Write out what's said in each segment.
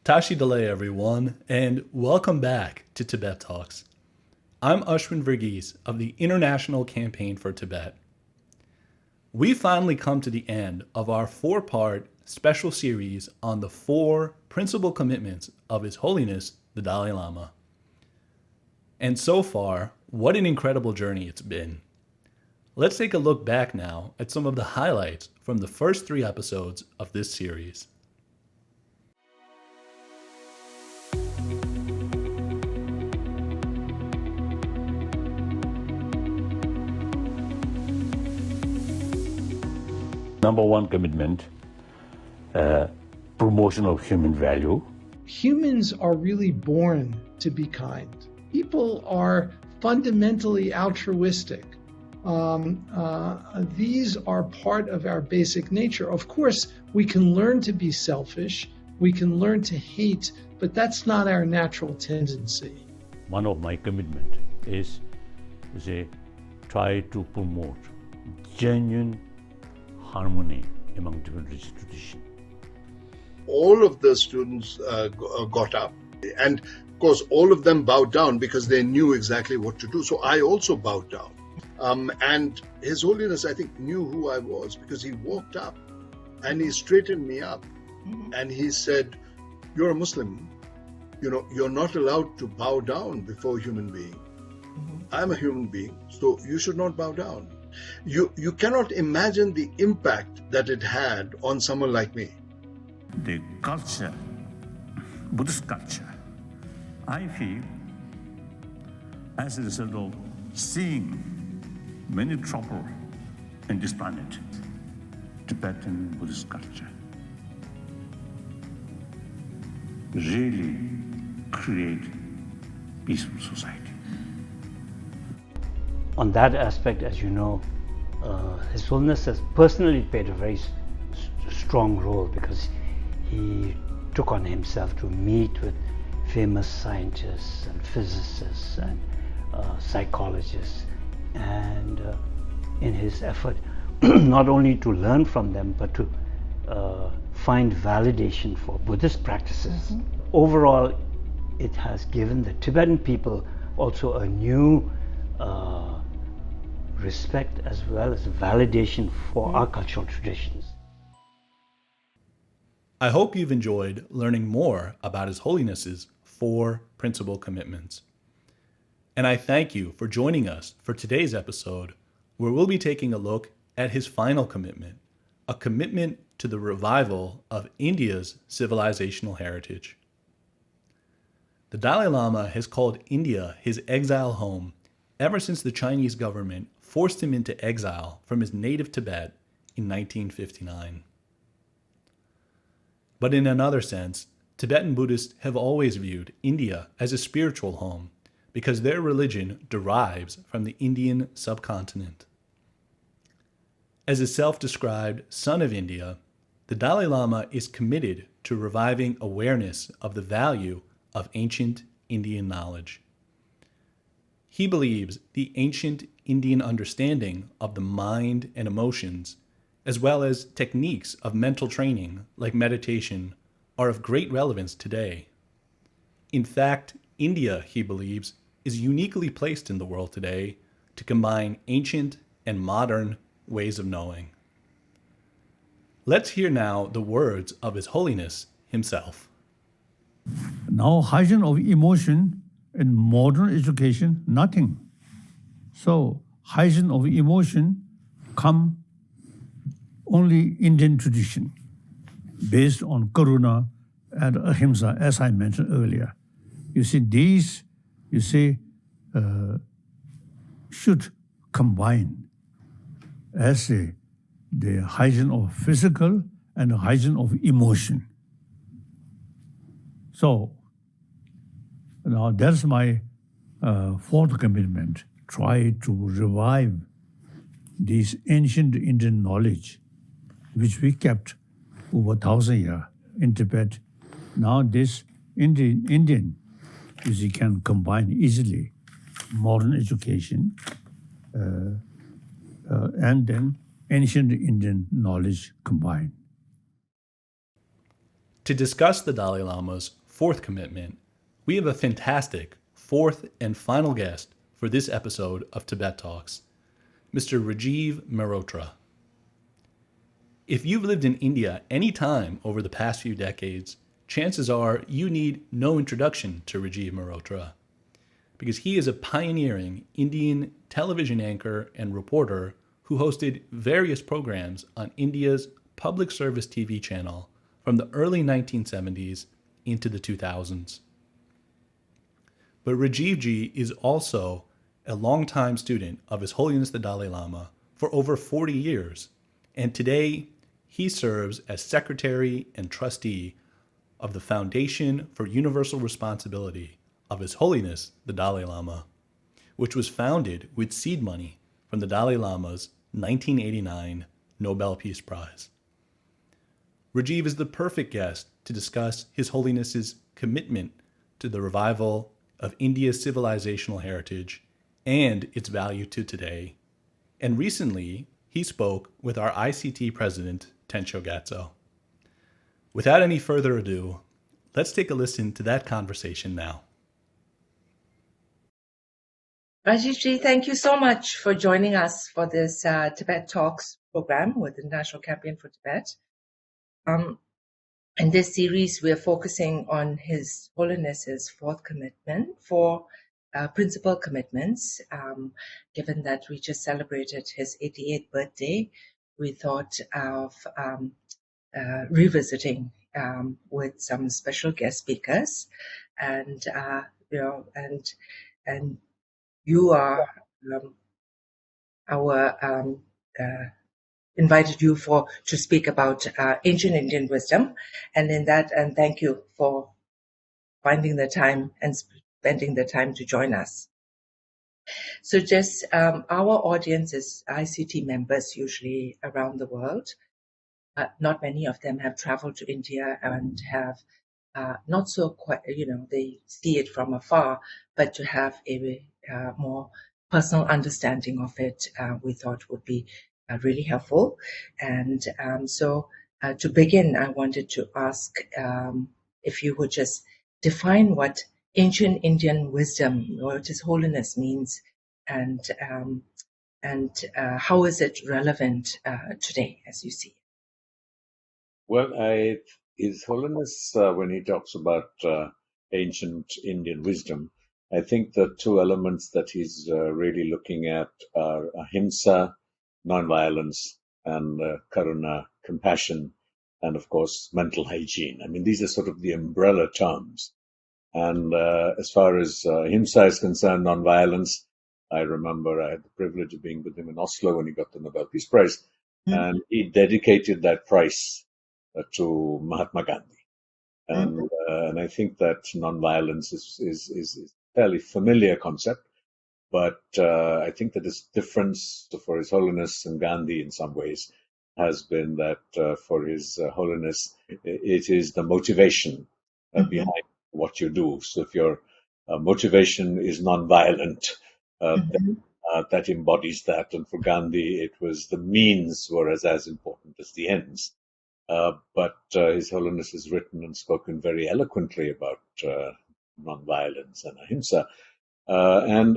Tashi Delay, everyone, and welcome back to Tibet Talks. I'm Ashwin Verghese of the International Campaign for Tibet. We finally come to the end of our four-part special series on the four principal commitments of His Holiness, the Dalai Lama. And so far, what an incredible journey it's been. Let's take a look back now at some of the highlights from the first three episodes of this series. Number one commitment, promotion of human value. Humans are really born to be kind. People are fundamentally altruistic. These are part of our basic nature. Of course, we can learn to be selfish, we can learn to hate, but that's not our natural tendency. One of my commitment is try to promote genuine harmony among different traditions. All of the students got up, and of course all of them bowed down because they knew exactly what to do. So I also bowed down. And His Holiness, I think, knew who I was because he walked up and he straightened me up and he said, "You're a Muslim. You're not allowed to bow down before a human being. I'm a human being, so you should not bow down." You cannot imagine the impact that it had on someone like me. The culture, Buddhist culture, I feel, as a result of seeing many trouble in this planet, Tibetan Buddhist culture really create peaceful society. On that aspect, as you know, His Holiness has personally played a very strong role because he took on himself to meet with famous scientists and physicists and psychologists, and in his effort not only to learn from them but to find validation for Buddhist practices. Overall, it has given the Tibetan people also a new respect as well as validation for our cultural traditions. I hope you've enjoyed learning more about His Holiness's four principal commitments. And I thank you for joining us for today's episode, where we'll be taking a look at his final commitment, a commitment to the revival of India's civilizational heritage. The Dalai Lama has called India his exile home ever since the Chinese government forced him into exile from his native Tibet in 1959. But in another sense, Tibetan Buddhists have always viewed India as a spiritual home because their religion derives from the Indian subcontinent. As a self-described son of India, the Dalai Lama is committed to reviving awareness of the value of ancient Indian knowledge. He believes the ancient Indian understanding of the mind and emotions, as well as techniques of mental training like meditation, are of great relevance today. In fact, India, he believes, is uniquely placed in the world today to combine ancient and modern ways of knowing. Let's hear now the words of His Holiness himself. Now, hygiene of emotion in modern education, nothing. So, hygiene of emotion come only Indian tradition, based on karuna and ahimsa, as I mentioned earlier. You see, these, should combine as the hygiene of physical and the hygiene of emotion. So, now that's my fourth commitment, try to revive this ancient Indian knowledge, which we kept over 1,000 years in Tibet. Now this Indian can combine easily modern education and then ancient Indian knowledge combined. To discuss the Dalai Lama's fourth commitment, we have a fantastic fourth and final guest for this episode of Tibet Talks, Mr. Rajiv Mehrotra. If you've lived in India any time over the past few decades, chances are you need no introduction to Rajiv Mehrotra, because he is a pioneering Indian television anchor and reporter who hosted various programs on India's public service TV channel from the early 1970s into the 2000s. But Rajiv Ji is also a longtime student of His Holiness the Dalai Lama for over 40 years, and today he serves as secretary and trustee of the Foundation for Universal Responsibility of His Holiness the Dalai Lama, which was founded with seed money from the Dalai Lama's 1989 Nobel Peace Prize. Rajiv is the perfect guest to discuss His Holiness's commitment to the revival of India's civilizational heritage and its value to today. And recently, he spoke with our ICT president, Tensho Gatso. Without any further ado, let's take a listen to that conversation now. Rajiv Ji, thank you so much for joining us for this Tibet Talks program with the National Campaign for Tibet. In this series, we are focusing on His Holiness's fourth commitment, four principal commitments. Given that we just celebrated his 88th birthday, we thought of revisiting with some special guest speakers, and you are invited you to speak about ancient Indian wisdom, and thank you for finding the time and spending the time to join us. So just our audience is ICT members usually around the world. Not many of them have traveled to India and have not so quite, they see it from afar, but to have a more personal understanding of it, we thought would be really helpful. And so to begin, I wanted to ask if you would just define what ancient Indian wisdom, what His Holiness means, and how is it relevant today as you see it? Well, His Holiness, when he talks about ancient Indian wisdom, I think the two elements that he's really looking at are ahimsa, non-violence, and karuna, compassion, and of course, mental hygiene. I mean, these are sort of the umbrella terms. And as far as ahimsa is concerned, non-violence, I remember I had the privilege of being with him in Oslo when he got the Nobel Peace Prize, and he dedicated that prize to Mahatma Gandhi. And I think that non-violence is a fairly familiar concept, but I think that this difference for His Holiness and Gandhi in some ways has been that for His Holiness, it is the motivation behind what you do. So if your motivation is non-violent, then that embodies that. And for Gandhi, it was the means were as important as the ends. But His Holiness has written and spoken very eloquently about non-violence and ahimsa. And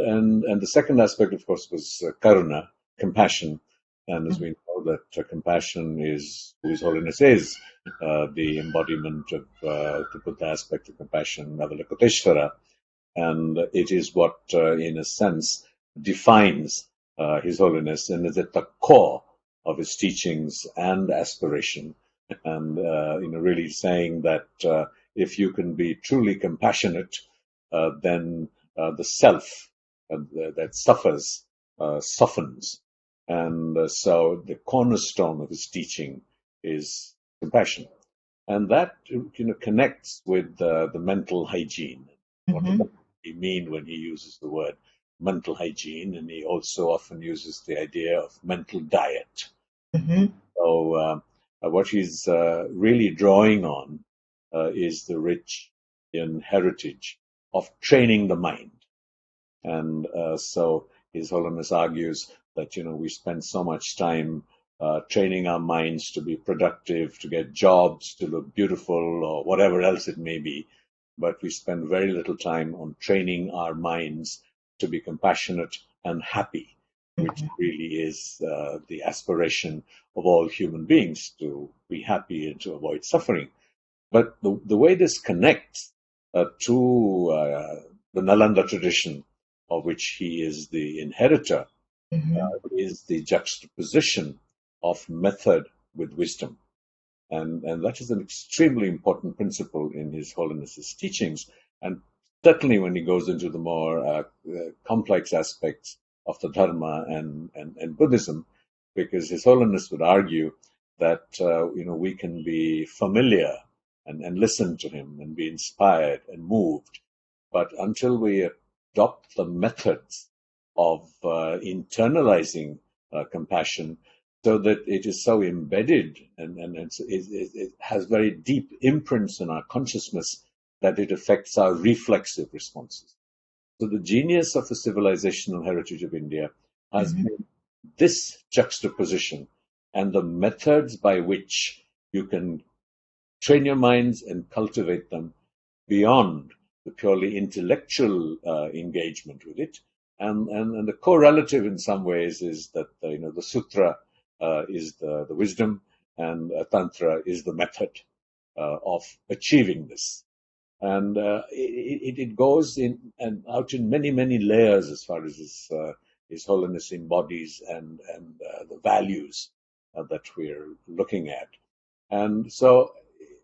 the second aspect, of course, was karuna, compassion. And as we know that compassion is who His Holiness is, the embodiment of the Buddha aspect of compassion, Navalakoteshvara. And it is what, in a sense, defines His Holiness and is at the core of his teachings and aspiration. And really saying that if you can be truly compassionate, then the self that suffers softens. And so the cornerstone of his teaching is compassion, and that connects with the mental hygiene. What does he mean when he uses the word mental hygiene? And he also often uses the idea of mental diet. So what he's really drawing on is the rich Indian heritage of training the mind. And so His Holiness argues that, we spend so much time training our minds to be productive, to get jobs, to look beautiful, or whatever else it may be. But we spend very little time on training our minds to be compassionate and happy, which really is the aspiration of all human beings, to be happy and to avoid suffering. But the way this connects to the Nalanda tradition, of which he is the inheritor, is the juxtaposition of method with wisdom. And that is an extremely important principle in His Holiness's teachings. And certainly when he goes into the more complex aspects of the Dharma and Buddhism, because His Holiness would argue that we can be familiar and listen to him and be inspired and moved, but until we adopt the methods of internalizing compassion, so that it is so embedded and it has very deep imprints in our consciousness that it affects our reflexive responses. So the genius of the civilizational heritage of India has been this juxtaposition and the methods by which you can train your minds and cultivate them beyond the purely intellectual engagement with it. And the correlative in some ways is that the sutra is the wisdom, and tantra is the method of achieving this. And it goes in and out in many layers as far as His Holiness embodies and the values that we're looking at. And so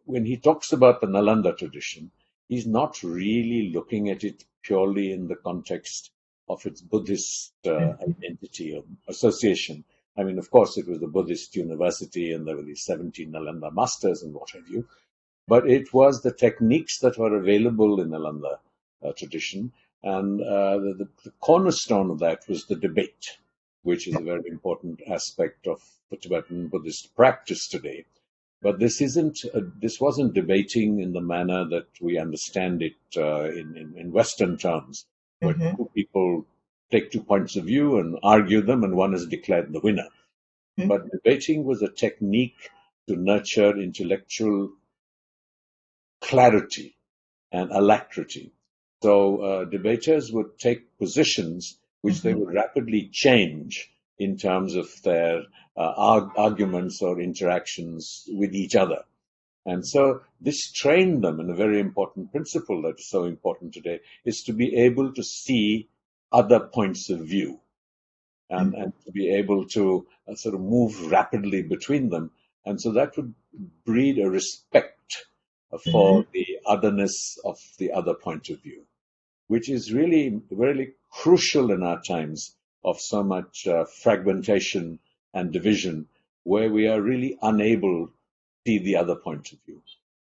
when he talks about the Nalanda tradition, he's not really looking at it purely in the context of its Buddhist identity or association. I mean, of course, it was the Buddhist university and there were these 17 Nalanda masters and what have you, but it was the techniques that were available in Nalanda tradition. And the cornerstone of that was the debate, which is a very important aspect of the Tibetan Buddhist practice today. But this wasn't debating in the manner that we understand it in Western terms, where two people take 2 points of view and argue them, and one is declared the winner. But debating was a technique to nurture intellectual clarity and alacrity. So debaters would take positions which they would rapidly change in terms of their arguments or interactions with each other. And so this trained them in a very important principle that is so important today, is to be able to see other points of view and to be able to sort of move rapidly between them. And so that would breed a respect for the otherness of the other point of view, which is really, really crucial in our times of so much fragmentation and division, where we are really unable to see the other point of view.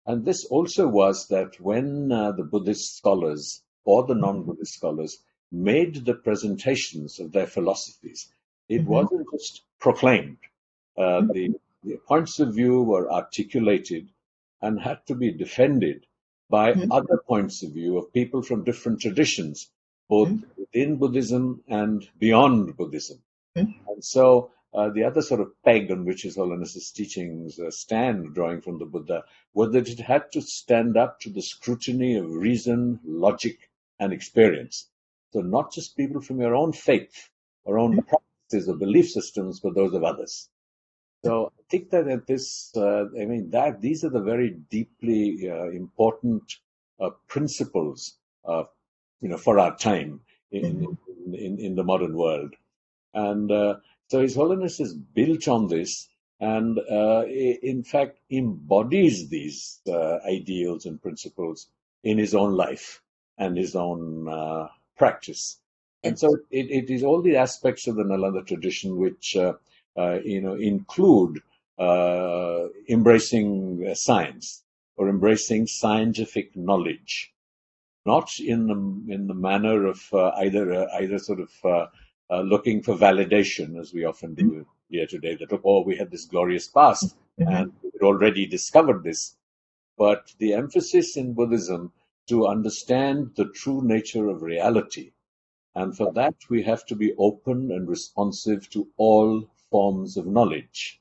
And this also was that when the Buddhist scholars or the non-Buddhist scholars made the presentations of their philosophies, it wasn't just proclaimed. The points of view were articulated and had to be defended by other points of view of people from different traditions, both within Buddhism and beyond Buddhism. And so the other sort of peg on which His Holiness's teachings stand, drawing from the Buddha, was that it had to stand up to the scrutiny of reason, logic, and experience. So not just people from your own faith or own practices or belief systems, but those of others. So I think that at this, these are the very deeply important principles, for our time in the modern world. And so His Holiness is built on this and, in fact, embodies these ideals and principles in his own life and his own practice. And so it is all the aspects of the Nalanda tradition which include embracing science or embracing scientific knowledge, not in the manner of either sort of looking for validation, as we often do here today, that we had this glorious past and we had already discovered this, but the emphasis in Buddhism to understand the true nature of reality. And for that, we have to be open and responsive to all forms of knowledge,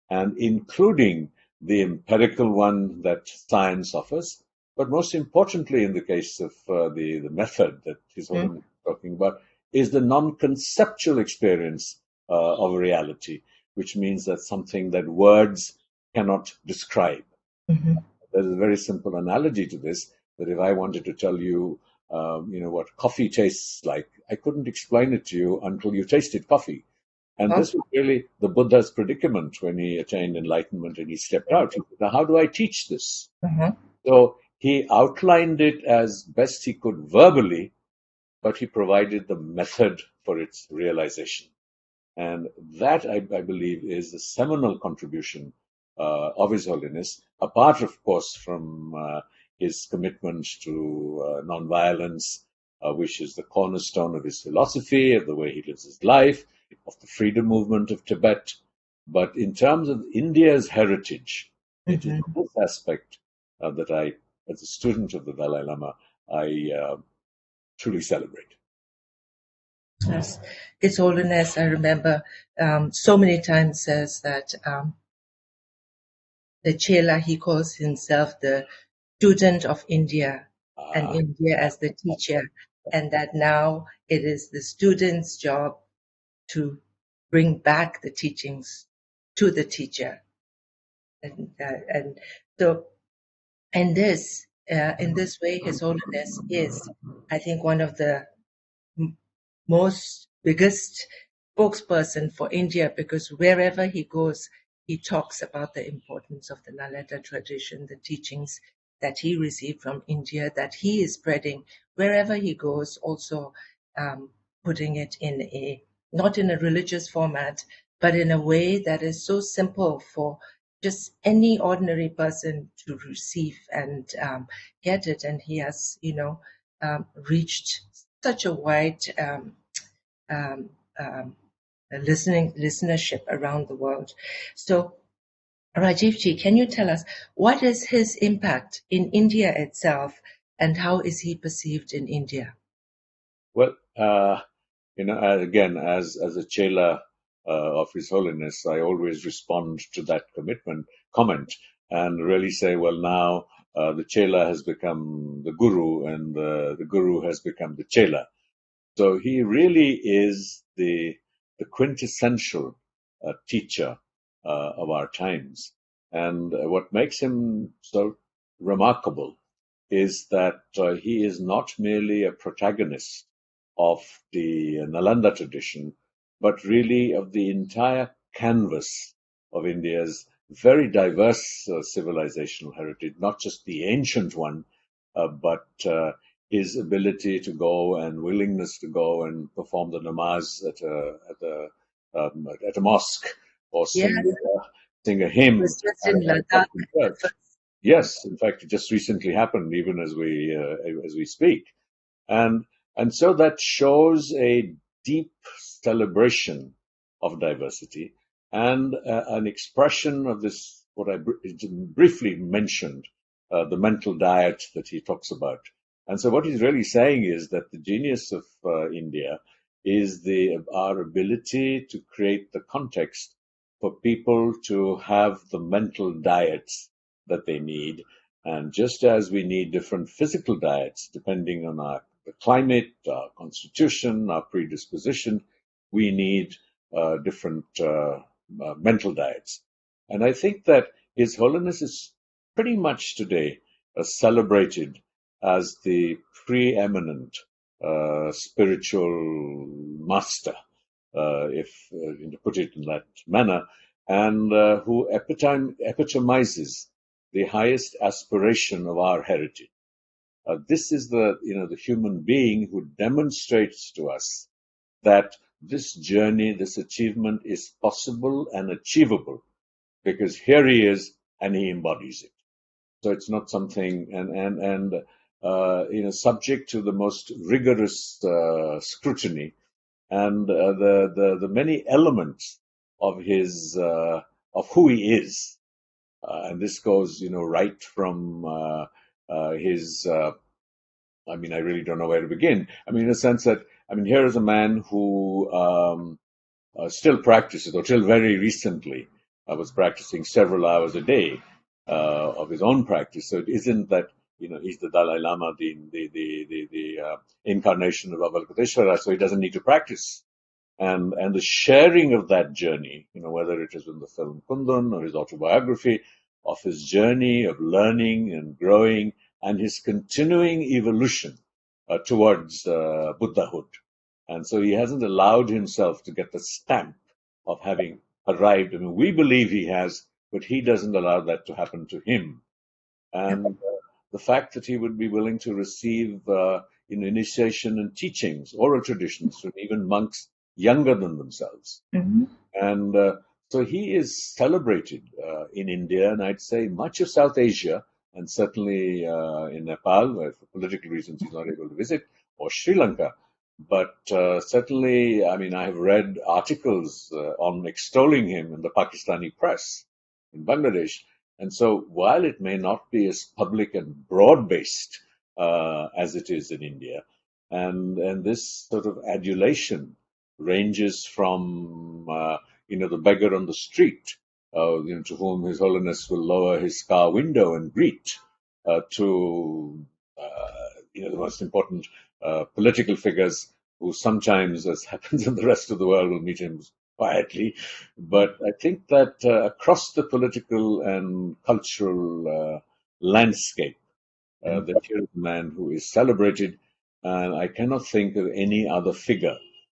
and including the empirical one that science offers, but most importantly, in the case of the method that His Holiness is talking about, is the non-conceptual experience of reality, which means that something that words cannot describe. Mm-hmm. There's a very simple analogy to this, that if I wanted to tell you, what coffee tastes like, I couldn't explain it to you until you tasted coffee. And this was really the Buddha's predicament when he attained enlightenment and he stepped out. He said, now, how do I teach this? Uh-huh. So he outlined it as best he could verbally, but he provided the method for its realization. And that, I believe, is the seminal contribution of His Holiness, apart, of course, from his commitment to nonviolence, which is the cornerstone of his philosophy, of the way he lives his life, of the freedom movement of Tibet. But in terms of India's heritage, it is this aspect that I, as a student of the Dalai Lama, I truly celebrate. Yes, His Holiness, I remember so many times says that the Chela, he calls himself the student of India, and India as the teacher, and that now it is the student's job to bring back the teachings to the teacher. And so in this way, His Holiness is, I think, one of the most biggest spokesperson for India, because wherever he goes, he talks about the importance of the Nalanda tradition, the teachings that he received from India, that he is spreading wherever he goes, also putting it in not in a religious format, but in a way that is so simple for just any ordinary person to receive and get it. And he has, reached such a wide listenership around the world. So, Rajivji, can you tell us what is his impact in India itself, and how is he perceived in India? Well, again, as a chela of His Holiness, I always respond to that comment and really say, well, now the chela has become the guru, and the guru has become the chela. So he really is the quintessential teacher of our times. And what makes him so remarkable is that he is not merely a protagonist of the Nalanda tradition, but really of the entire canvas of India's very diverse civilizational heritage, not just the ancient one, but his ability to go and willingness to go and perform the namaz at a mosque, or sing a hymn. Yes, in fact, it just recently happened, even as we speak, and so that shows a deep celebration of diversity and an expression of this, what I briefly mentioned, the mental diet that he talks about. And so what he's really saying is that the genius of India is our ability to create the context for people to have the mental diets that they need. And just as we need different physical diets, depending on the climate, our constitution, our predisposition, we need different mental diets. And I think that His Holiness is pretty much today celebrated as the preeminent spiritual master, if to put it in that manner, and who epitomizes the highest aspiration of our heritage. This is the human being who demonstrates to us that this journey, this achievement is possible and achievable, because here he is and he embodies it. So it's not something subject to the most rigorous scrutiny, and the many elements of his of who he is, and this goes right from his. I really don't know where to begin. In the sense that here is a man who still practices, or till very recently, was practicing several hours a day of his own practice. So it isn't that he's the Dalai Lama, the incarnation of Avalokiteshvara, so he doesn't need to practice. And the sharing of that journey, whether it is in the film Kundun or his autobiography, of his journey of learning and growing and his continuing evolution towards Buddhahood. And so he hasn't allowed himself to get the stamp of having arrived. I mean, we believe he has, but he doesn't allow that to happen to him. And the fact that he would be willing to receive initiation and teachings, oral traditions from even monks younger than themselves. Mm-hmm. And so he is celebrated in India, and I'd say much of South Asia, and certainly in Nepal, where for political reasons he's not able to visit, or Sri Lanka. But certainly, I mean, I have read articles on extolling him in the Pakistani press in Bangladesh. And so while it may not be as public and broad-based as it is in India, and this sort of adulation ranges from, the beggar on the street, to whom His Holiness will lower his car window and greet, to, the most important political figures who sometimes, as happens in the rest of the world, will meet him quietly. But I think that across the political and cultural landscape, that here is a man who is celebrated, and I cannot think of any other figure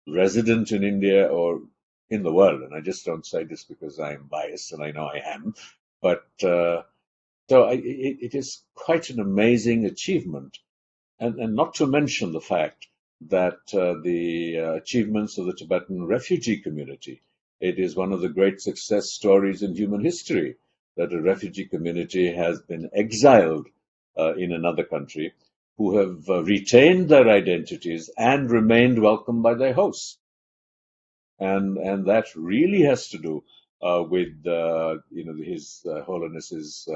resident in India or in the world. And I just don't say this because I'm biased, and I know I am. But it is quite an amazing achievement. And not to mention the fact that the achievements of the Tibetan refugee community, it is one of the great success stories in human history that a refugee community has been exiled in another country, who have retained their identities and remained welcomed by their hosts. And that really has to do with His Holiness's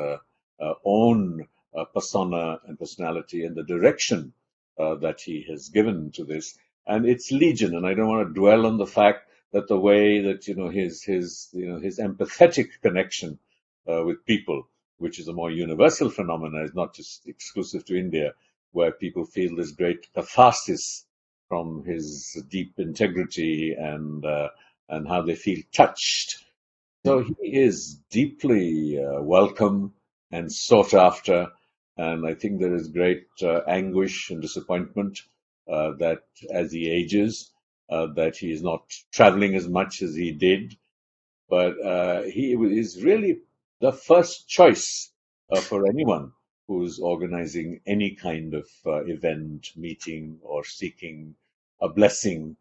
own persona and personality, and the direction that he has given to this. And it's legion. And I don't want to dwell on the fact that the way that his empathetic connection with people, which is a more universal phenomenon, is not just exclusive to India, where people feel this great catharsis from his deep integrity and how they feel touched. So he is deeply welcome and sought after. And I think there is great anguish and disappointment that as he ages, that he is not traveling as much as he did. But he is really the first choice for anyone who's organizing any kind of event, meeting, or seeking a blessing,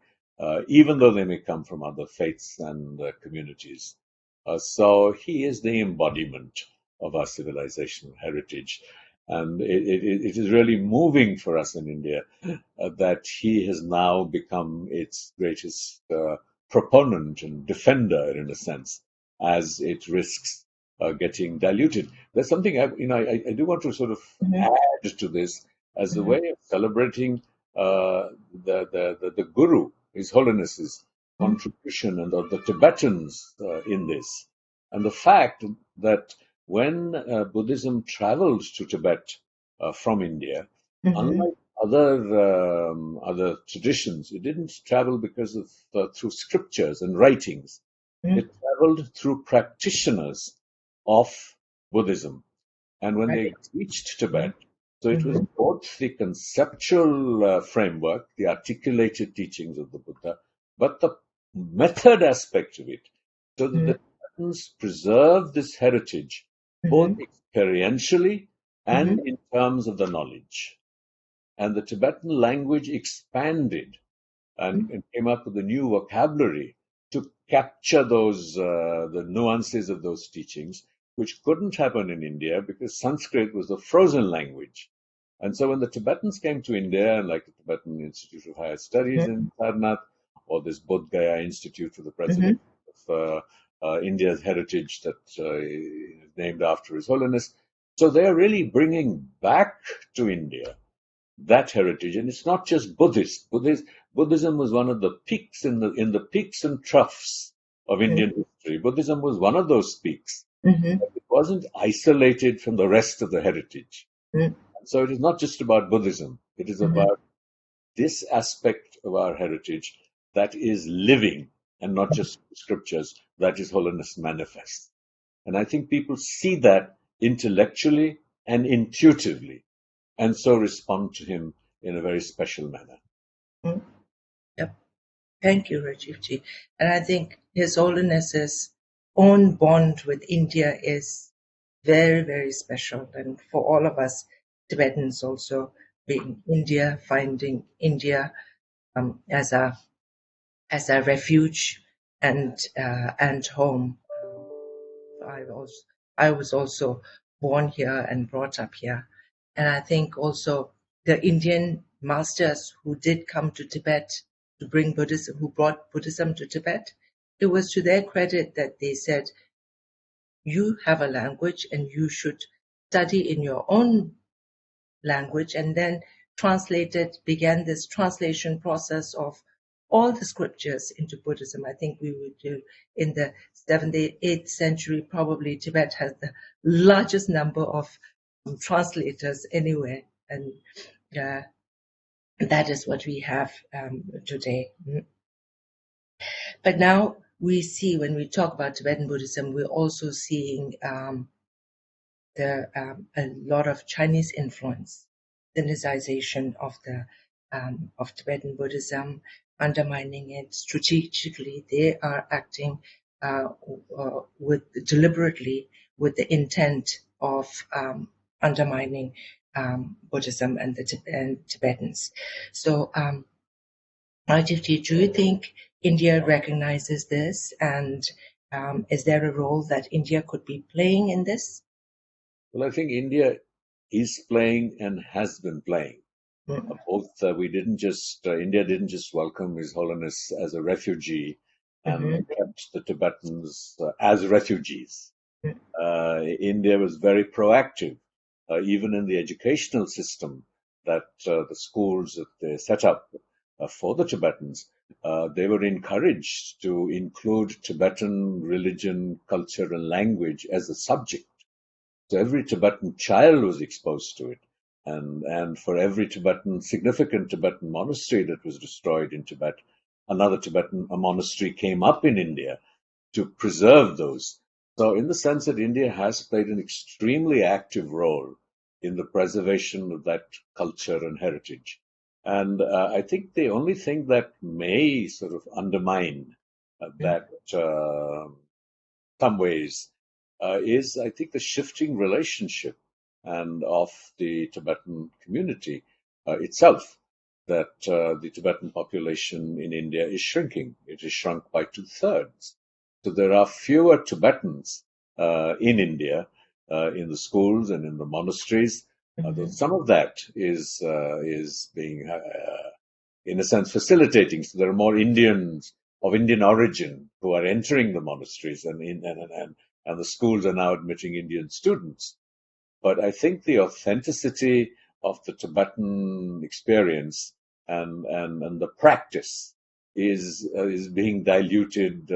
even though they may come from other faiths and communities. So he is the embodiment of our civilizational heritage. And it is really moving for us in India that he has now become its greatest proponent and defender, in a sense, as it risks getting diluted. There's something I do want to sort of add to this as a way of celebrating the Guru, His Holiness's contribution, and of the Tibetans in this, and the fact that when Buddhism traveled to Tibet from India, unlike other traditions, it didn't travel because of through scriptures and writings. It traveled through practitioners of Buddhism, and when they reached Tibet, so it was both the conceptual framework, the articulated teachings of the Buddha, but the method aspect of it, so that the Tibetans preserve this heritage both experientially and in terms of the knowledge. And the Tibetan language expanded and came up with a new vocabulary to capture those the nuances of those teachings, which couldn't happen in India because Sanskrit was a frozen language. And so when the Tibetans came to India, like the Tibetan Institute of Higher Studies in Sarnath, or this Bodh Gaya Institute for the Preservation of India's heritage that is named after His Holiness. So they're really bringing back to India that heritage. And it's not just Buddhist. Buddhism was one of the peaks in the peaks and troughs of Indian history. Buddhism was one of those peaks. Mm-hmm. It wasn't isolated from the rest of the heritage. Mm-hmm. So it is not just about Buddhism. It is about this aspect of our heritage that is living and not just scriptures, that is Holiness manifest. And I think people see that intellectually and intuitively, and so respond to him in a very special manner. Yep. Thank you, Rajiv ji. And I think His Holiness's own bond with India is very, very special. And for all of us Tibetans also, being India, finding India as a refuge and home. I was also born here and brought up here, and I think also the Indian masters who did come to Tibet to bring Buddhism, who brought Buddhism to Tibet, it was to their credit that they said, you have a language and you should study in your own language, and then began this translation process of all the scriptures into Buddhism. I think we would do in the 7th, 8th century, probably Tibet has the largest number of translators anywhere, and that is what we have today. But now we see, when we talk about Tibetan Buddhism, we're also seeing a lot of Chinese influence, Sinicization of Tibetan Buddhism, undermining it strategically. They are acting deliberately with the intent of undermining Buddhism and Tibetans. So, Rajiv ji, do you think India recognizes this, and is there a role that India could be playing in this? Well, I think India is playing and has been playing. Both India didn't just welcome His Holiness as a refugee and kept the Tibetans as refugees. India was very proactive, even in the educational system that the schools that they set up for the Tibetans. They were encouraged to include Tibetan religion, culture, and language as a subject. So every Tibetan child was exposed to it. And for every significant Tibetan monastery that was destroyed in Tibet, another Tibetan monastery came up in India to preserve those. So in the sense that India has played an extremely active role in the preservation of that culture and heritage. And I think the only thing that may sort of undermine that some ways is, I think, the shifting relationship and of the Tibetan community itself, that the Tibetan population in India is shrinking. It is shrunk by 2/3. So there are fewer Tibetans in India, in the schools and in the monasteries. Some of that is being, in a sense, facilitating. So there are more Indians of Indian origin who are entering the monasteries, and the schools are now admitting Indian students. But I think the authenticity of the Tibetan experience and the practice is being diluted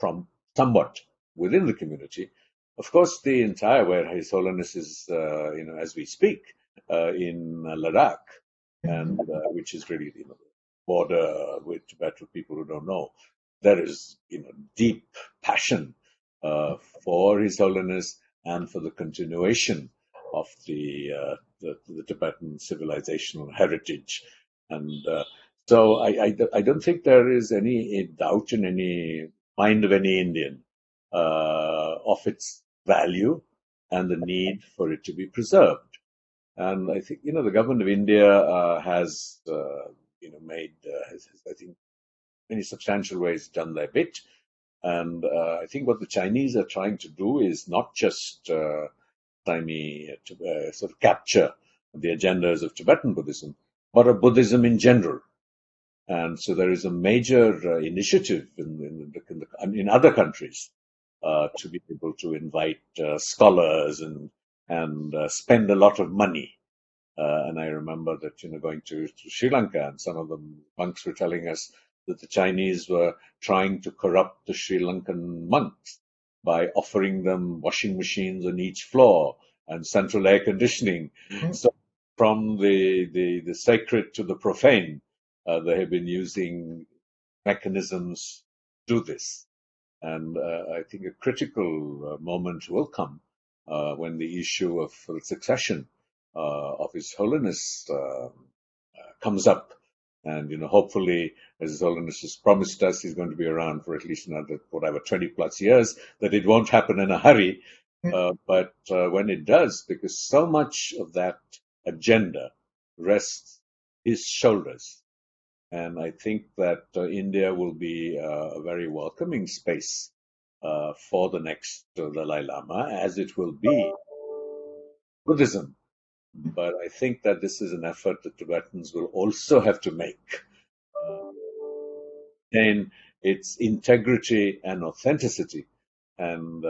from somewhat within the community. Of course, the entire, where His Holiness is, as we speak, in Ladakh, and which is really, border with Tibet for people who don't know, there is, deep passion for His Holiness and for the continuation of the Tibetan civilizational heritage. And so I don't think there is any doubt in any mind of any Indian of its value and the need for it to be preserved. And I think, the government of India has, made, I think, many substantial ways done their bit. And I think what the Chinese are trying to do is not just sort of capture the agendas of Tibetan Buddhism, but of Buddhism in general. And so there is a major initiative in other countries to be able to invite scholars and spend a lot of money And I remember that, going to Sri Lanka, and some of the monks were telling us that the Chinese were trying to corrupt the Sri Lankan monks by offering them washing machines on each floor and central air conditioning. So from the sacred to the profane, they have been using mechanisms to do this. And I think a critical moment will come when the issue of succession of His Holiness comes up. And, hopefully, as His Holiness has promised us, he's going to be around for at least another, 20 plus years, that it won't happen in a hurry. But when it does, because so much of that agenda rests his shoulders. And I think that India will be a very welcoming space for the next Dalai Lama, as it will be Buddhism. But I think that this is an effort that Tibetans will also have to make. Maintain its integrity and authenticity. And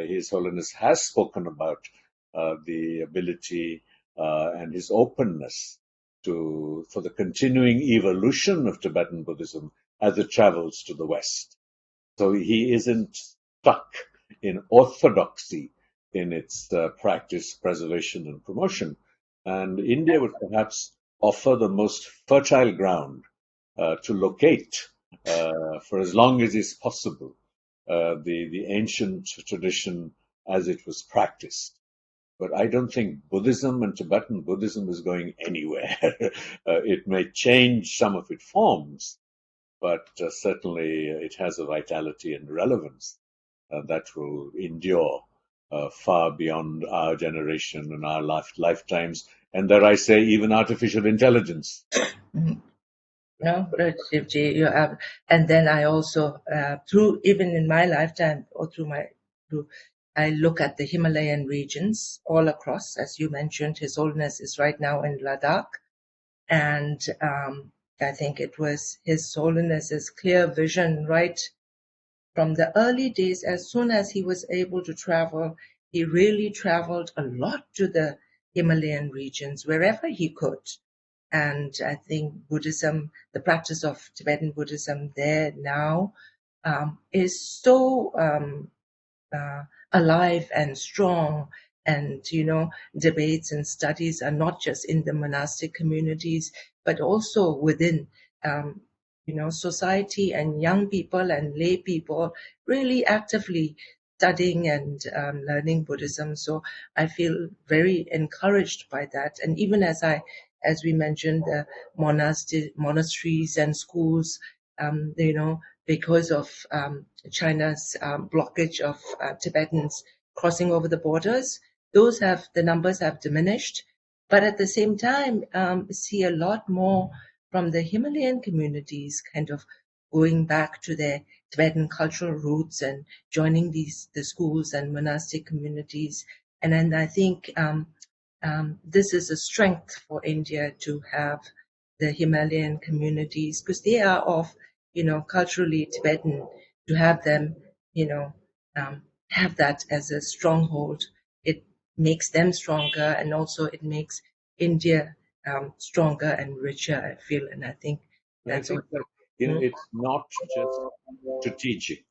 His Holiness has spoken about the ability and his openness for the continuing evolution of Tibetan Buddhism as it travels to the West. So he isn't stuck in orthodoxy in its practice, preservation, and promotion. And India would perhaps offer the most fertile ground to locate, for as long as is possible, the ancient tradition as it was practiced. But I don't think Buddhism and Tibetan Buddhism is going anywhere. It may change some of its forms, but certainly it has a vitality and relevance that will endure far beyond our generation and our lifetimes, and dare I say, even artificial intelligence. No, Rajivji, you have, and then I also, even in my lifetime, or I look at the Himalayan regions all across. As you mentioned, His Holiness is right now in Ladakh, and I think it was His Holiness's clear vision right from the early days. As soon as he was able to travel, he really traveled a lot to the Himalayan regions, wherever he could. And I think Buddhism, the practice of Tibetan Buddhism there now, is so alive and strong. And, debates and studies are not just in the monastic communities, but also within, society, and young people and lay people really actively studying and learning Buddhism. So I feel very encouraged by that. And even as we mentioned, the monasteries and schools, because of China's blockage of Tibetans crossing over the borders, the numbers have diminished. But at the same time, see a lot more from the Himalayan communities kind of going back to their Tibetan cultural roots and joining the schools and monastic communities. And then I think this is a strength for India to have the Himalayan communities, because they are of, culturally Tibetan. To have them, have that as a stronghold, it makes them stronger, and also it makes India stronger and richer, I feel. And I think that's that, it's not just strategic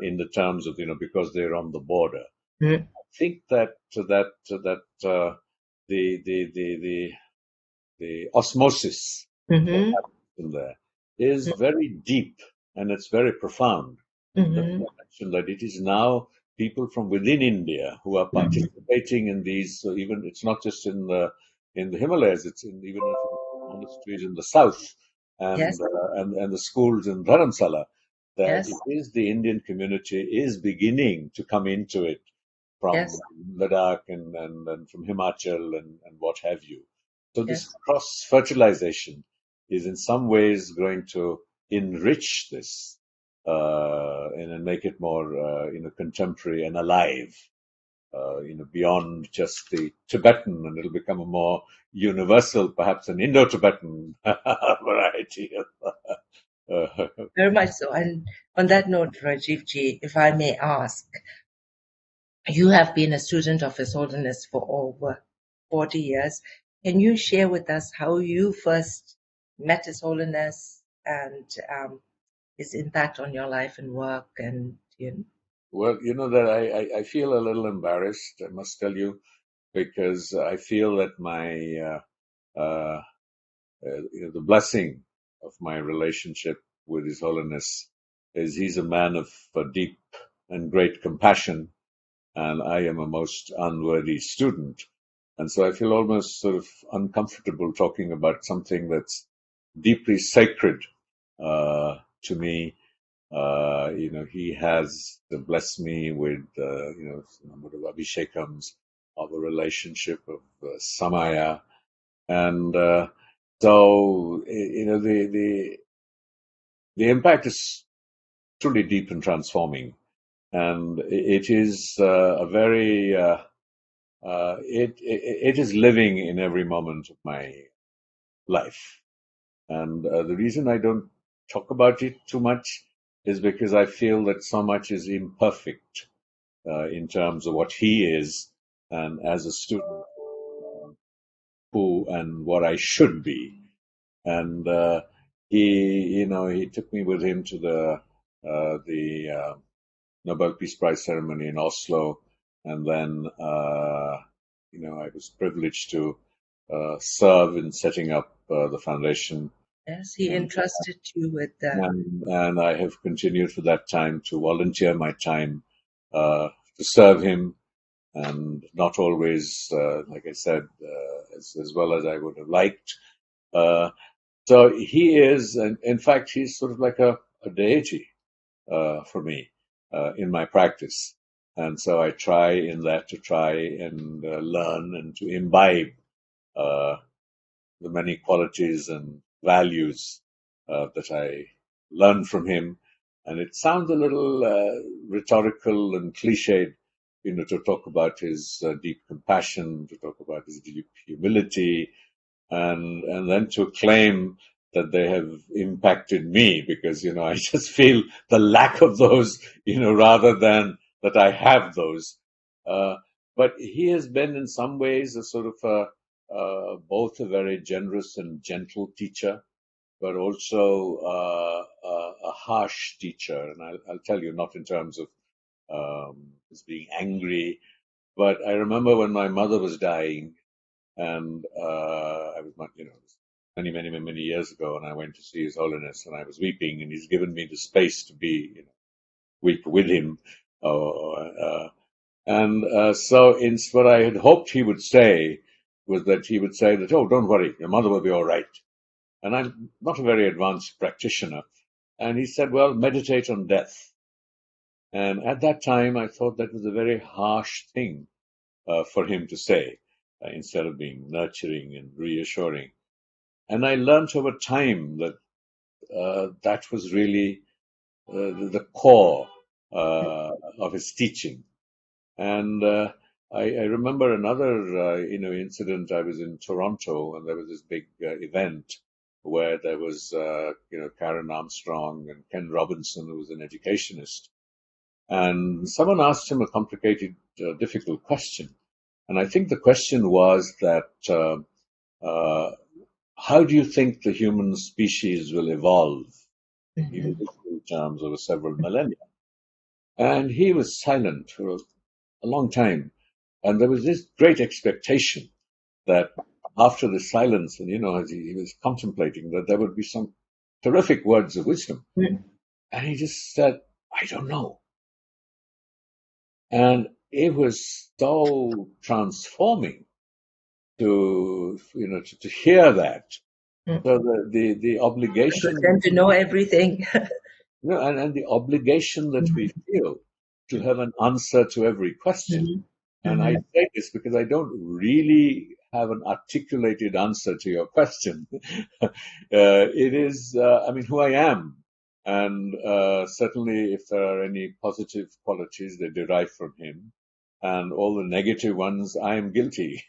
in the terms of, because they're on the border. I think that the osmosis in there is very deep, and it's very profound. That it is now people from within India who are participating in these. So even it's not just in the Himalayas; it's even in the monasteries in the south, and the schools in Dharamsala. That it is the Indian community is beginning to come into it from Ladakh and from Himachal and what have you. So this cross-fertilization is in some ways going to enrich this and make it more contemporary and alive, beyond just the Tibetan, and it'll become a more universal, perhaps an Indo-Tibetan variety. Very much so. And on that note, Rajivji, if I may ask, you have been a student of His Holiness for over 40 years. Can you share with us how you first met His Holiness and his impact on your life and work? And Well, that I feel a little embarrassed, I must tell you, because I feel that my the blessing of my relationship with His Holiness is he's a man of deep and great compassion, and I am a most unworthy student. And so I feel almost sort of uncomfortable talking about something that's deeply sacred to me. He has blessed me with, a number of abhishekams of a relationship of samaya. And so, the impact is truly deep and transforming. And it is a very, it is living in every moment of my life. And the reason I don't talk about it too much is because I feel that so much is imperfect in terms of what he is, and as a student, who and what I should be. And he took me with him to the Nobel Peace Prize ceremony in Oslo, and then I was privileged to serve in setting up the foundation. Yes, he entrusted you with that. And I have continued for that time to volunteer my time to serve him, and not always, like I said, as well as I would have liked. So he is, and in fact, he's sort of like a deity for me in my practice. And so I try in that to try and learn and to imbibe the many qualities and values that I learned from him. And it sounds a little rhetorical and cliched, to talk about his deep compassion, to talk about his deep humility, and then to claim that they have impacted me, because I just feel the lack of those, rather than that I have those. But he has been in some ways a sort of both a very generous and gentle teacher, but also a harsh teacher. And I'll tell you, not in terms of his being angry, but I remember when my mother was dying, and I was not, many years ago, and I went to see His Holiness, and I was weeping, and he's given me the space to be, weep with him. So what I had hoped he would say was that he would say that, oh, don't worry, your mother will be all right. And I'm not a very advanced practitioner. And he said, well, meditate on death. And at that time, I thought that was a very harsh thing for him to say, instead of being nurturing and reassuring. And I learned over time that that was really the core of his teaching. And I remember another, incident. I was in Toronto, and there was this big event where there was, Karen Armstrong and Ken Robinson, who was an educationist. And someone asked him a complicated, difficult question. And I think the question was that, how do you think the human species will evolve in evolutionary terms over several millennia? And he was silent for a long time. And there was this great expectation that after the silence, and as he was contemplating, that there would be some terrific words of wisdom. And he just said, I don't know. And it was so transforming to hear that. So the obligation, for them to know everything. and the obligation that we feel to have an answer to every question. And I say this because I don't really have an articulated answer to your question. It is, who I am. And certainly if there are any positive qualities, they derive from him. And all the negative ones, I am guilty.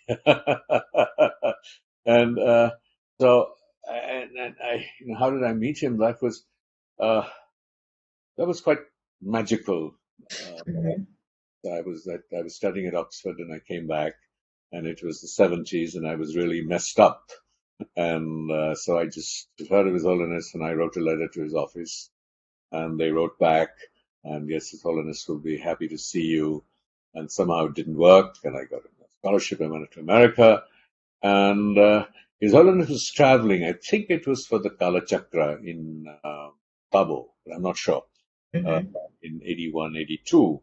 And so, and I, how did I meet him? That was quite magical. I was studying at Oxford, and I came back, and it was the 70s, and I was really messed up. And so I just heard of His Holiness, and I wrote a letter to his office, and they wrote back, and yes, His Holiness will be happy to see you. And somehow it didn't work, and I got a scholarship. I went to America, and His Holiness was traveling. I think it was for the Kala Chakra in Cabo, but I'm not sure, in 81, 82.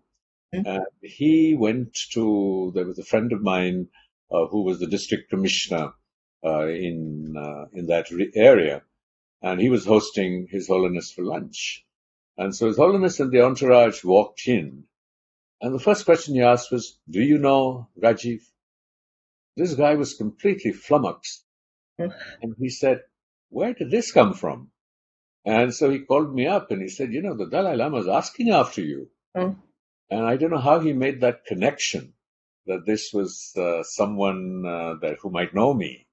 And he went to, there was a friend of mine who was the district commissioner in that area, and he was hosting His Holiness for lunch. And so His Holiness and the entourage walked in, and the first question he asked was, "Do you know Rajiv?" This guy was completely flummoxed, and he said, "Where did this come from?" And so he called me up and he said, "You know, the Dalai Lama is asking after you." And I don't know how he made that connection, that this was someone that who might know me.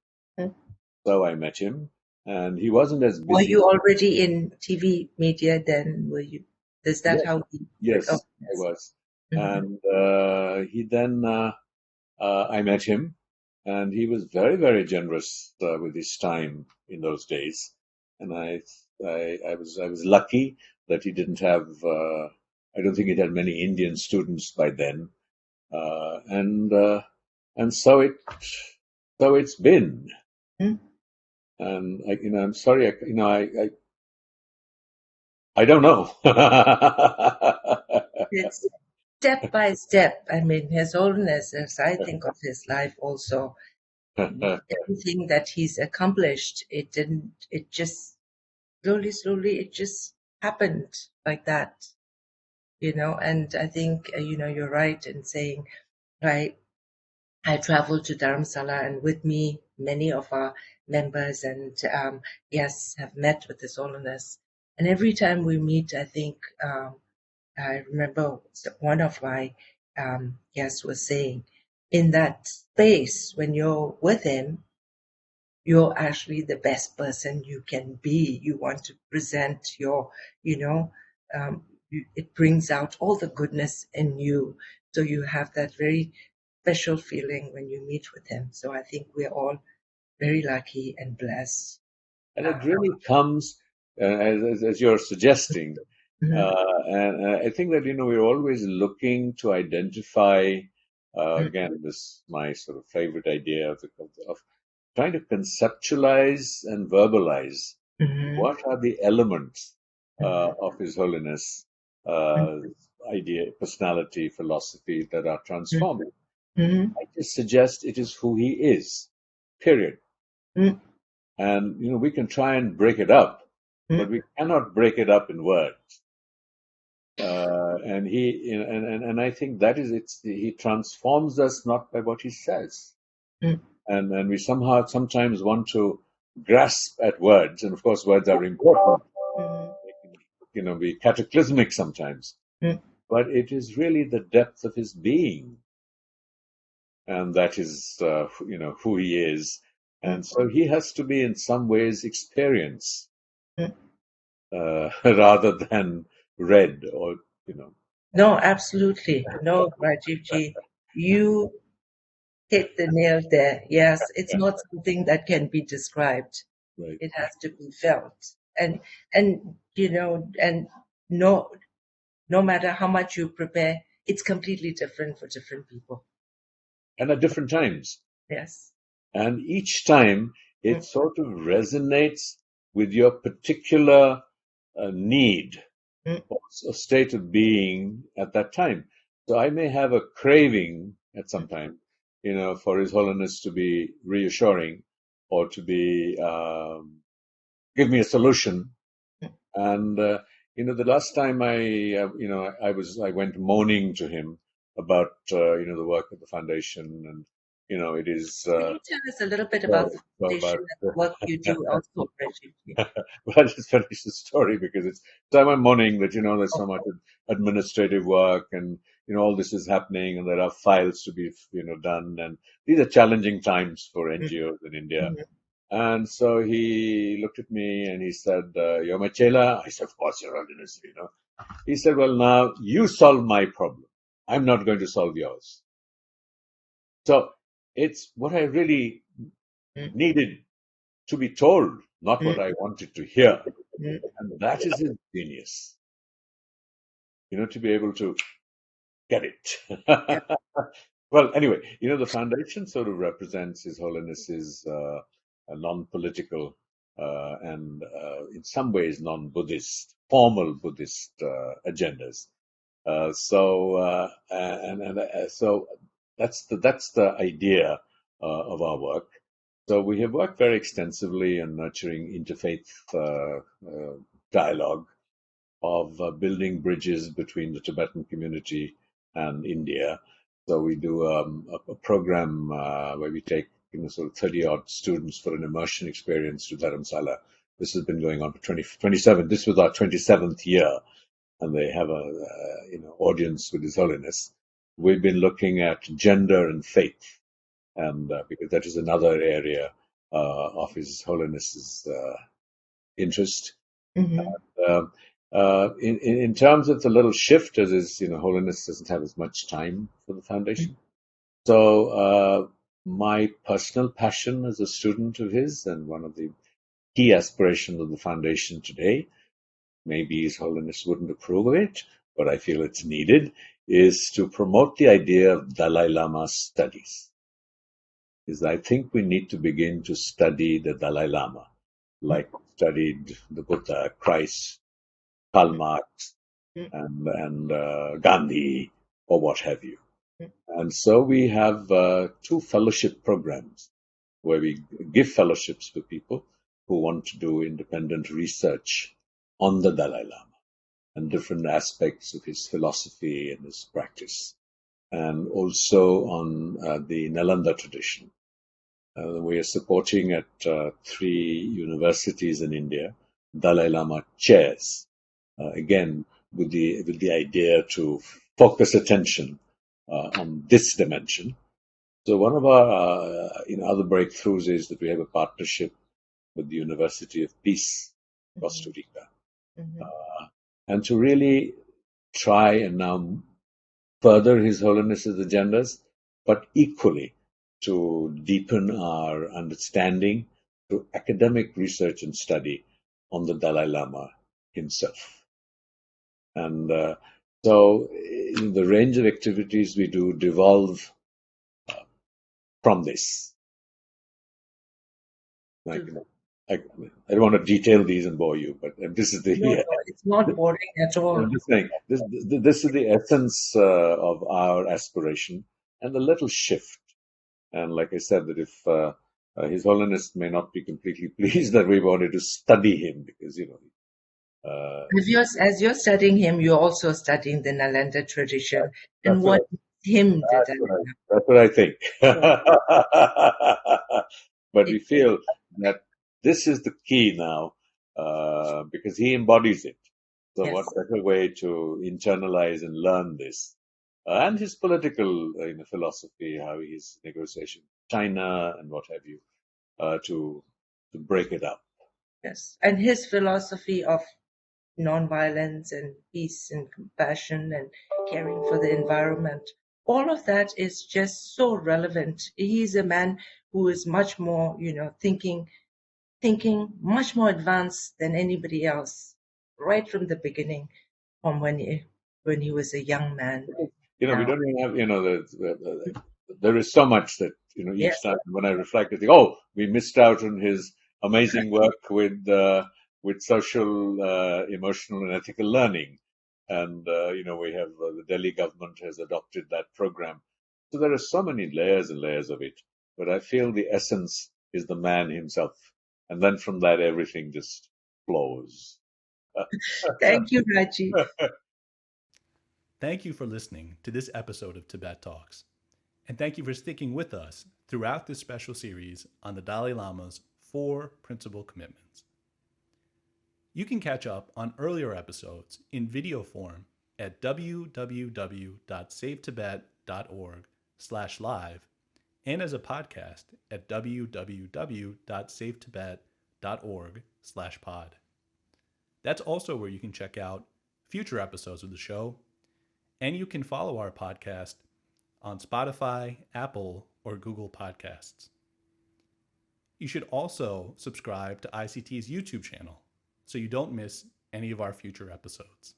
So I met him, and he wasn't as busy. Were you already in TV media then? Were you? Is that Yes. how? Yes, Oh, I was. Mhm. And he then, I met him, and he was very, very generous with his time in those days. And I was lucky that he didn't have. I don't think he had many Indian students by then, and so it's been. And I'm sorry, I don't know. It's step by step. I mean, His Holiness, as I think of his life also, everything that he's accomplished, it just slowly, it just happened like that, and I think, you're right in saying, right, I traveled to Dharamsala, and with me, many of our members, and yes, have met with His Holiness. And every time we meet, I think, I remember one of my guests was saying, in that space, when you're with him, you're actually the best person you can be. You want to present it brings out all the goodness in you. So you have that very special feeling when you meet with him. So I think we're all very lucky and blessed. And it really comes, as you're suggesting, and I think that we're always looking to identify. Again, this my sort of favorite idea of trying to conceptualize and verbalize what are the elements of His Holiness idea, personality, philosophy that are transforming. I just suggest it is who he is, period. And we can try and break it up, but we cannot break it up in words. And he and I think that is it. He transforms us not by what he says, and we sometimes want to grasp at words, and of course words are important. They can, be cataclysmic sometimes, but it is really the depth of his being, and that is who he is. And so he has to be in some ways experience rather than read or. No, absolutely. No, Rajivji, you hit the nail there. Yes, it's not something that can be described. Right. It has to be felt. And no matter how much you prepare, it's completely different for different people. And at different times. Yes. And each time it sort of resonates with your particular need or a state of being at that time. So I may have a craving at some time, for His Holiness to be reassuring or to be give me a solution. And the last time I went moaning to him about the work of the foundation, and it is. Can you tell us a little bit about the foundation and the work you do also, Rajiv? Well, I'll just finish the story because it's time morning that there's so much administrative work, and all this is happening, and there are files to be done, and these are challenging times for NGOs in India. And so he looked at me and he said, "You're my chela?" I said, "Of course, Your Holiness." He said, "Well, now you solve my problem. I'm not going to solve yours." So it's what I really Mm. needed to be told, not what I wanted to hear. Mm. And that is his genius, to be able to get Yeah. it. Well, anyway, the foundation sort of represents His Holiness's a non-political and in some ways non-Buddhist, formal Buddhist agendas. So that's the idea of our work. So we have worked very extensively on nurturing interfaith dialogue, of building bridges between the Tibetan community and India. So we do a program where we take sort of 30 odd students for an immersion experience to Dharamsala. This has been going on for 27. This was our 27th year, and they have a audience with His Holiness. We've been looking at gender and faith, and because that is another area of His Holiness's interest. Mhm. In terms of the little shift, as His Holiness doesn't have as much time for the foundation. So my personal passion as a student of his, and one of the key aspirations of the foundation today, maybe His Holiness wouldn't approve of it, but I feel it's needed, is to promote the idea of Dalai Lama studies. Is I think we need to begin to study the Dalai Lama, like we studied the Buddha, Christ, Karl Marx, and Gandhi, or what have you. And so we have 2 fellowship programs where we give fellowships for people who want to do independent research on the Dalai Lama and different aspects of his philosophy and his practice, and also on the Nalanda tradition. We are supporting at 3 universities in India Dalai Lama chairs, again with the idea to focus attention on this dimension. So one of our other breakthroughs is that we have a partnership with the University of Peace, Costa Rica, and to really try and now further His Holiness's agendas, but equally to deepen our understanding through academic research and study on the Dalai Lama himself. And so the range of activities we do devolve from this. I don't want to detail these and bore you, but this is the No, it's not boring at all. I'm just saying this is the essence of our aspiration and the little shift. And like I said, that if His Holiness may not be completely pleased that we wanted to study him, because As you're studying him, you're also studying the Nalanda tradition and what makes him the Dalai Lama. that's what I think. But we feel that this is the key now, because he embodies it. So Yes. what better way to internalize and learn this? And his political philosophy, how he's negotiation China and what have you, to break it up. Yes. And his philosophy of nonviolence and peace and compassion and caring for the environment, all of that is just so relevant. He's a man who is much more, thinking much more advanced than anybody else, right from the beginning, from when he was a young man. We don't even have, there is so much that, each Yes. time when I reflect, I think, oh, we missed out on his amazing work with social, emotional, and ethical learning. And, we have the Delhi government has adopted that program. So there are so many layers and layers of it. But I feel the essence is the man himself. And then from that, everything just flows. Thank you, Rajiv. Thank you for listening to this episode of Tibet Talks. And thank you for sticking with us throughout this special series on the Dalai Lama's 4 principal commitments. You can catch up on earlier episodes in video form at www.savetibet.org/live and as a podcast at www.savetibet.org/pod. That's also where you can check out future episodes of the show, and you can follow our podcast on Spotify, Apple, or Google Podcasts. You should also subscribe to ICT's YouTube channel so you don't miss any of our future episodes.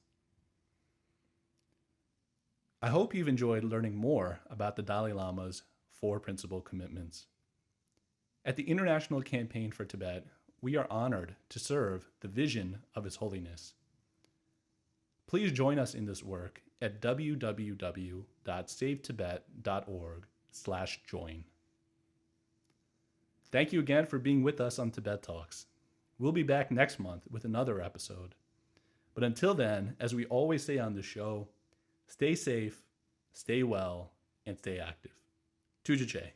I hope you've enjoyed learning more about the Dalai Lama's 4 principal commitments. At the International Campaign for Tibet, we are honored to serve the vision of His Holiness. Please join us in this work at www.savetibet.org/join. Thank you again for being with us on Tibet Talks. We'll be back next month with another episode. But until then, as we always say on the show, stay safe, stay well, and stay active. Tujache.